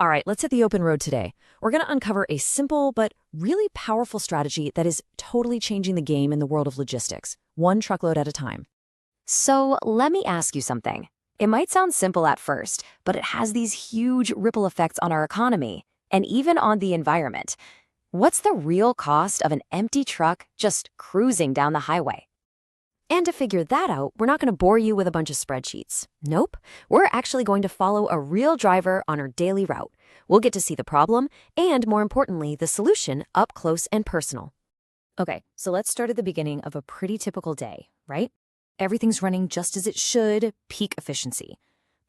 All right, let's hit the open road today. We're going to uncover a simple but really powerful strategy that is totally changing the game in the world of logistics, one truckload at a time. So let me ask you something. It might sound simple at first, but it has these huge ripple effects on our economy and even on the environment. What's the real cost of an empty truck just cruising down the highway? And to figure that out, we're not going to bore you with a bunch of spreadsheets. Nope, we're actually going to follow a real driver on our daily route. We'll get to see the problem and, more importantly, the solution up close and personal. Okay, so let's start at the beginning of a pretty typical day, right? Everything's running just as it should, peak efficiency.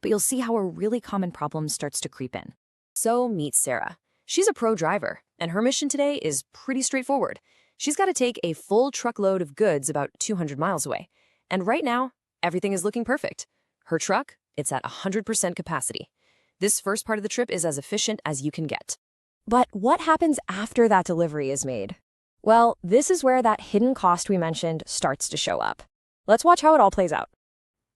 But you'll see how a really common problem starts to creep in. So meet Sarah. She's a pro driver, and her mission today is pretty straightforward. She's got to take a full truckload of goods about 200 miles away. And right now, everything is looking perfect. Her truck, it's at 100% capacity. This first part of the trip is as efficient as you can get. But what happens after that delivery is made? Well, this is where that hidden cost we mentioned starts to show up. Let's watch how it all plays out.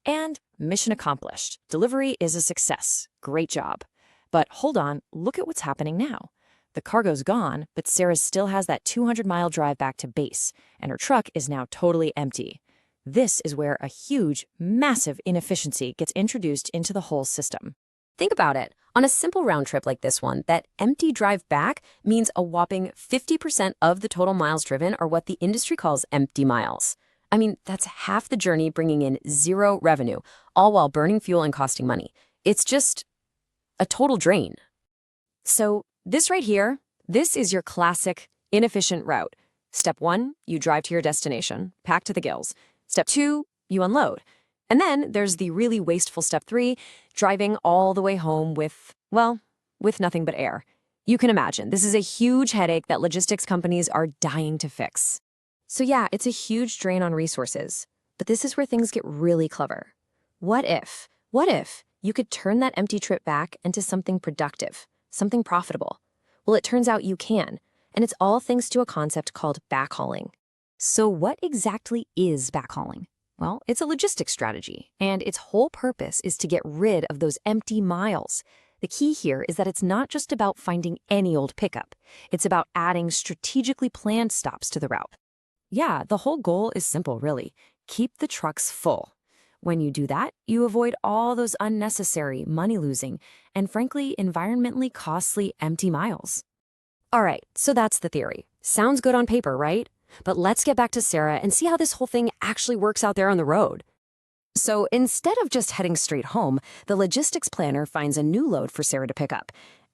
And mission accomplished. Delivery is a success. Great job. But hold on, look at what's happening now. The cargo's gone, but Sarah still has that 200-mile drive back to base, and her truck is now totally empty. This is where a huge, massive inefficiency gets introduced into the whole system. Think about it. On a simple round trip like this one, that empty drive back means a whopping 50% of the total miles driven are what the industry calls empty miles. I mean, that's half the journey bringing in zero revenue, all while burning fuel and costing money. It's just a total drain. So this right here, this is your classic inefficient route. Step 1, you drive to your destination, packed to the gills. Step 2, you unload. And then there's the really wasteful step 3, driving all the way home with nothing but air. You can imagine, this is a huge headache that logistics companies are dying to fix. So yeah, it's a huge drain on resources. But this is where things get really clever. What if you could turn that empty trip back into something productive? Something profitable? Well, it turns out you can, and it's all thanks to a concept called backhauling. So what exactly is backhauling? Well, it's a logistics strategy, and its whole purpose is to get rid of those empty miles. The key here is that it's not just about finding any old pickup. It's about adding strategically planned stops to the route. Yeah, the whole goal is simple, really. Keep the trucks full. When you do that, you avoid all those unnecessary, money-losing, and frankly, environmentally costly empty miles. All right, so that's the theory. Sounds good on paper, right? But let's get back to Sarah and see how this whole thing actually works out there on the road. So instead of just heading straight home, the logistics planner finds a new load for Sarah to pick up.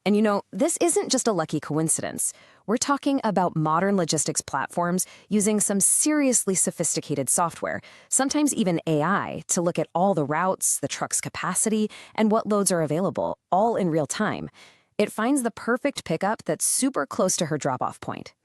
And you know, this isn't just a lucky coincidence. We're talking about modern logistics platforms using some seriously sophisticated software, sometimes even AI, to look at all the routes, the truck's capacity, and what loads are available, all in real time. It finds the perfect pickup that's super close to her drop-off point.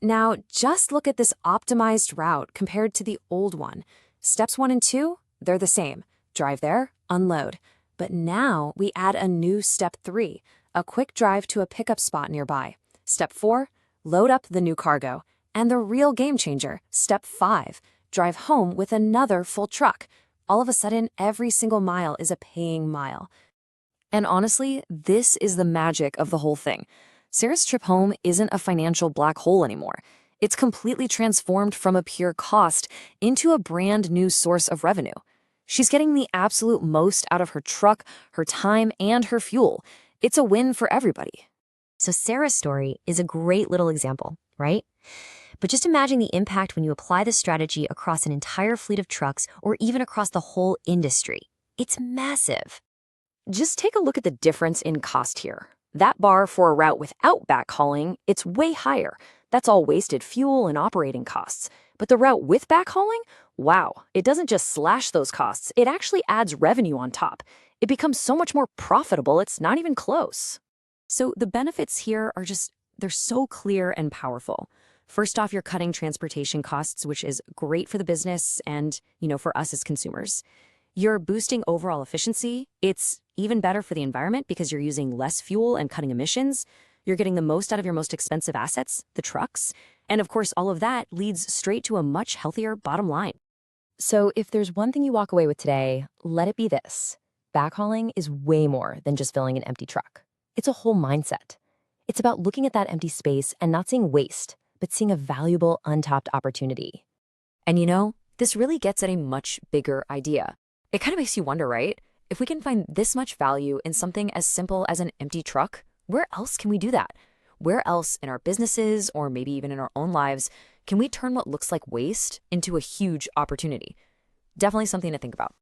Now, just look at this optimized route compared to the old one. Steps 1 and 2, they're the same. Drive there, unload. But now we add a new step 3, a quick drive to a pickup spot nearby. Step 4, load up the new cargo. And the real game changer, step 5, drive home with another full truck. All of a sudden, every single mile is a paying mile. And honestly, this is the magic of the whole thing. Sarah's trip home isn't a financial black hole anymore. It's completely transformed from a pure cost into a brand new source of revenue. She's getting the absolute most out of her truck, her time, and her fuel. It's a win for everybody. So Sarah's story is a great little example, right? But just imagine the impact when you apply this strategy across an entire fleet of trucks or even across the whole industry. It's massive. Just take a look at the difference in cost here. That bar for a route without backhauling, it's way higher. That's all wasted fuel and operating costs. But the route with backhauling? Wow, it doesn't just slash those costs, it actually adds revenue on top. It becomes so much more profitable, it's not even close. So the benefits here are they're so clear and powerful. First off, you're cutting transportation costs, which is great for the business and, for us as consumers. You're boosting overall efficiency. It's even better for the environment because you're using less fuel and cutting emissions. You're getting the most out of your most expensive assets, the trucks. And of course, all of that leads straight to a much healthier bottom line. So if there's one thing you walk away with today, let it be this. Backhauling is way more than just filling an empty truck. It's a whole mindset. It's about looking at that empty space and not seeing waste, but seeing a valuable, untapped opportunity. And this really gets at a much bigger idea. It kind of makes you wonder, right? If we can find this much value in something as simple as an empty truck, where else can we do that? Where else in our businesses or maybe even in our own lives can we turn what looks like waste into a huge opportunity? Definitely something to think about.